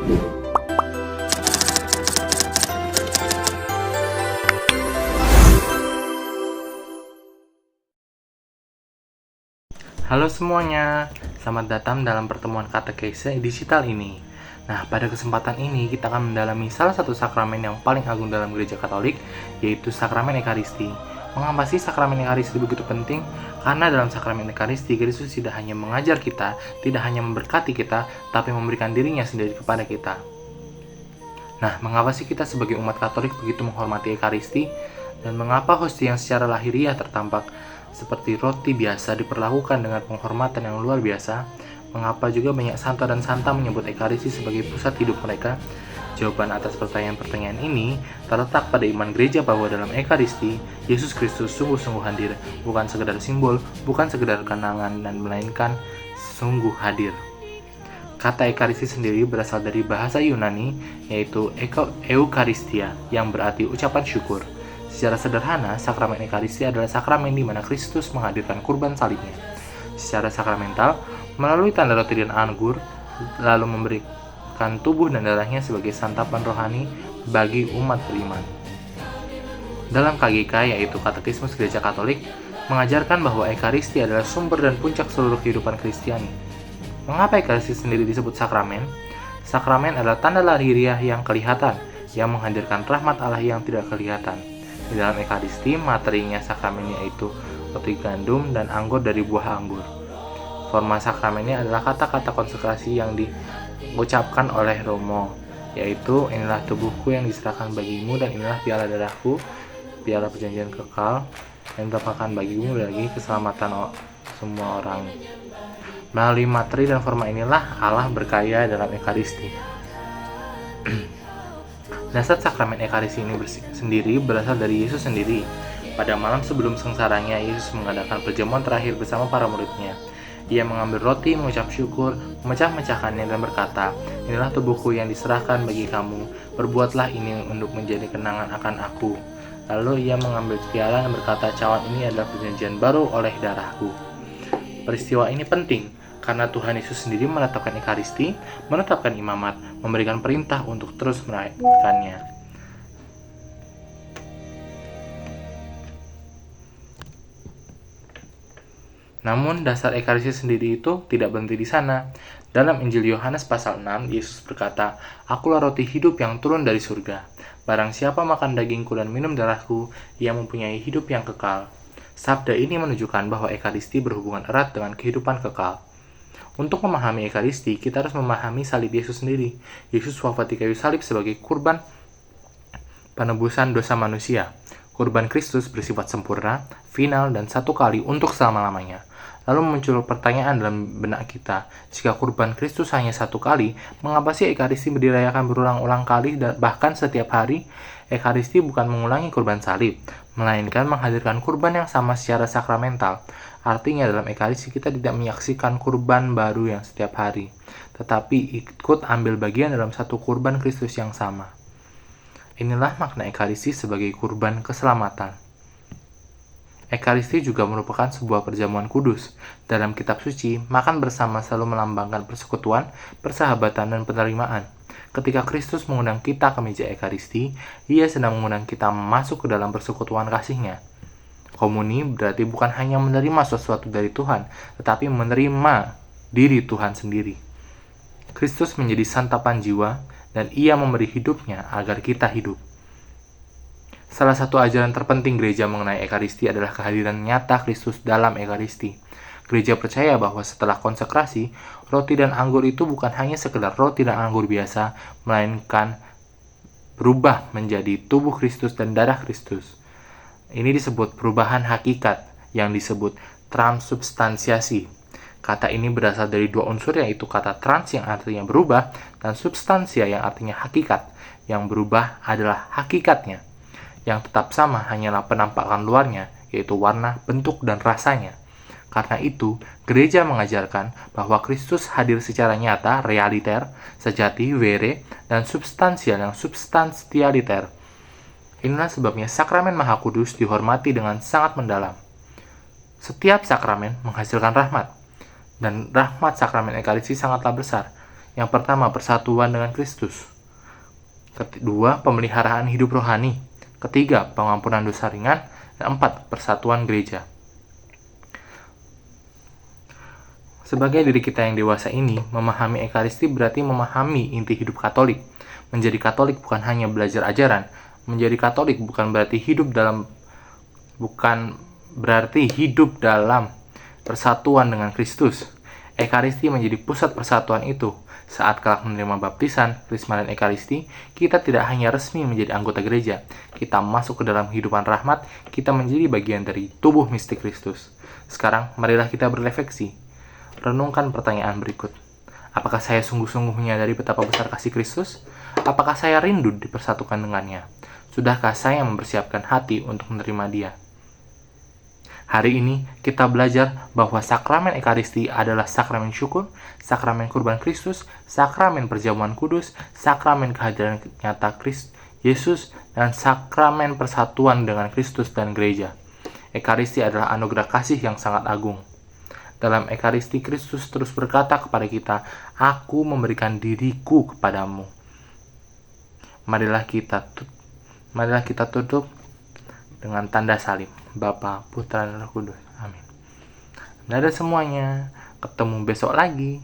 Halo semuanya, selamat datang dalam pertemuan katekese digital ini. Nah, pada kesempatan ini kita akan mendalami salah satu sakramen yang paling agung dalam gereja Katolik, yaitu sakramen Ekaristi. Mengapa sih sakramen Ekaristi begitu penting? Karena dalam sakramen Ekaristi, Kristus tidak hanya mengajar kita, tidak hanya memberkati kita, tapi memberikan dirinya sendiri kepada kita. Nah, mengapa sih kita sebagai umat Katolik begitu menghormati Ekaristi? Dan mengapa hostia yang secara lahiriah tertampak seperti roti biasa diperlakukan dengan penghormatan yang luar biasa? Mengapa juga banyak santa dan santa menyebut Ekaristi sebagai pusat hidup mereka? Jawaban atas pertanyaan-pertanyaan ini terletak pada iman gereja bahwa dalam Ekaristi, Yesus Kristus sungguh-sungguh hadir, bukan sekedar simbol, bukan sekedar kenangan, dan melainkan sungguh hadir. Kata Ekaristi sendiri berasal dari bahasa Yunani, yaitu Eucharistia, yang berarti ucapan syukur. Secara sederhana, sakramen Ekaristi adalah sakramen di mana Kristus menghadirkan kurban salibnya. Secara sakramental, melalui tanda roti dan anggur, lalu memberikan tubuh dan darahnya sebagai santapan rohani bagi umat beriman. Dalam KGK, yaitu Katekismus Gereja Katolik, mengajarkan bahwa Ekaristi adalah sumber dan puncak seluruh kehidupan Kristiani. Mengapa Ekaristi sendiri disebut sakramen? Sakramen adalah tanda lahiriah yang kelihatan, yang menghadirkan rahmat Allah yang tidak kelihatan. Di dalam Ekaristi, materinya sakramen yaitu roti gandum dan anggur dari buah anggur. Forma sakramennya adalah kata-kata konsekrasi yang diucapkan oleh Romo, yaitu inilah tubuhku yang diserahkan bagimu dan inilah piala darahku, piala perjanjian kekal, yang didapatkan bagimu bagi keselamatan semua orang. Melalui materi dan forma inilah Allah berkarya dalam Ekaristi. Dasar sakramen Ekaristi ini sendiri berasal dari Yesus sendiri. Pada malam sebelum sengsaranya, Yesus mengadakan perjamuan terakhir bersama para muridnya. Ia mengambil roti, mengucap syukur, memecah-mecahkannya dan berkata, inilah tubuhku yang diserahkan bagi kamu, perbuatlah ini untuk menjadi kenangan akan aku. Lalu ia mengambil piala dan berkata, cawan ini adalah perjanjian baru oleh darahku. Peristiwa ini penting, karena Tuhan Yesus sendiri menetapkan Ekaristi, menetapkan imamat, memberikan perintah untuk terus merayakannya. Namun dasar Ekaristi sendiri itu tidak berhenti di sana. Dalam Injil Yohanes pasal 6, Yesus berkata, akulah roti hidup yang turun dari surga. Barang siapa makan dagingku dan minum darahku, ia mempunyai hidup yang kekal. Sabda ini menunjukkan bahwa Ekaristi berhubungan erat dengan kehidupan kekal. Untuk memahami Ekaristi, kita harus memahami salib Yesus sendiri. Yesus wafat di kayu salib sebagai kurban penebusan dosa manusia. Kurban Kristus bersifat sempurna, final, dan satu kali untuk selama-lamanya. Lalu muncul pertanyaan dalam benak kita, jika kurban Kristus hanya satu kali, mengapa sih Ekaristi dirayakan berulang-ulang kali dan bahkan setiap hari? Ekaristi bukan mengulangi kurban salib, melainkan menghadirkan kurban yang sama secara sakramental. Artinya dalam Ekaristi kita tidak menyaksikan kurban baru yang setiap hari, tetapi ikut ambil bagian dalam satu kurban Kristus yang sama. Inilah makna Ekaristi sebagai kurban keselamatan. Ekaristi juga merupakan sebuah perjamuan kudus. Dalam kitab suci, makan bersama selalu melambangkan persekutuan, persahabatan, dan penerimaan. Ketika Kristus mengundang kita ke meja Ekaristi, Ia sedang mengundang kita masuk ke dalam persekutuan kasih-Nya. Komuni berarti bukan hanya menerima sesuatu dari Tuhan, tetapi menerima diri Tuhan sendiri. Kristus menjadi santapan jiwa, dan Ia memberi hidupnya agar kita hidup. Salah satu ajaran terpenting gereja mengenai Ekaristi adalah kehadiran nyata Kristus dalam Ekaristi. Gereja percaya bahwa setelah konsekrasi, roti dan anggur itu bukan hanya sekedar roti dan anggur biasa, melainkan berubah menjadi tubuh Kristus dan darah Kristus. Ini disebut perubahan hakikat, yang disebut transubstansiasi. Kata ini berasal dari dua unsur, yaitu kata trans yang artinya berubah dan substansia yang artinya hakikat. Yang berubah adalah hakikatnya. Yang tetap sama hanyalah penampakan luarnya, yaitu warna, bentuk, dan rasanya. Karena itu, gereja mengajarkan bahwa Kristus hadir secara nyata, realiter, sejati, vere, dan substansial yang substantialiter. Inilah sebabnya sakramen Maha Kudus dihormati dengan sangat mendalam. Setiap sakramen menghasilkan rahmat, dan rahmat sakramen Ekaristi sangatlah besar. Yang pertama, persatuan dengan Kristus. Kedua, pemeliharaan hidup rohani. Ketiga, pengampunan dosa ringan. Dan empat, persatuan gereja. Sebagai diri kita yang dewasa ini, memahami Ekaristi berarti memahami inti hidup Katolik. Menjadi Katolik bukan hanya belajar ajaran. Menjadi Katolik bukan berarti hidup dalam persatuan dengan Kristus. Ekaristi menjadi pusat persatuan itu. Saat kelak menerima baptisan, krisma dan Ekaristi, kita tidak hanya resmi menjadi anggota gereja. Kita masuk ke dalam kehidupan rahmat, kita menjadi bagian dari tubuh mistik Kristus. Sekarang, marilah kita berefleksi. Renungkan pertanyaan berikut. Apakah saya sungguh-sungguh menyadari betapa besar kasih Kristus? Apakah saya rindu dipersatukan dengannya? Sudahkah saya mempersiapkan hati untuk menerima Dia? Hari ini kita belajar bahwa sakramen Ekaristi adalah sakramen syukur, sakramen kurban Kristus, sakramen perjamuan kudus, sakramen kehadiran nyata Yesus, dan sakramen persatuan dengan Kristus dan gereja. Ekaristi adalah anugerah kasih yang sangat agung. Dalam Ekaristi, Kristus terus berkata kepada kita, "Aku memberikan diriku kepadamu." Marilah kita tutup dengan tanda salib. Bapa, Putra, dan Roh Kudus. Amin. Dadah semuanya. Ketemu besok lagi.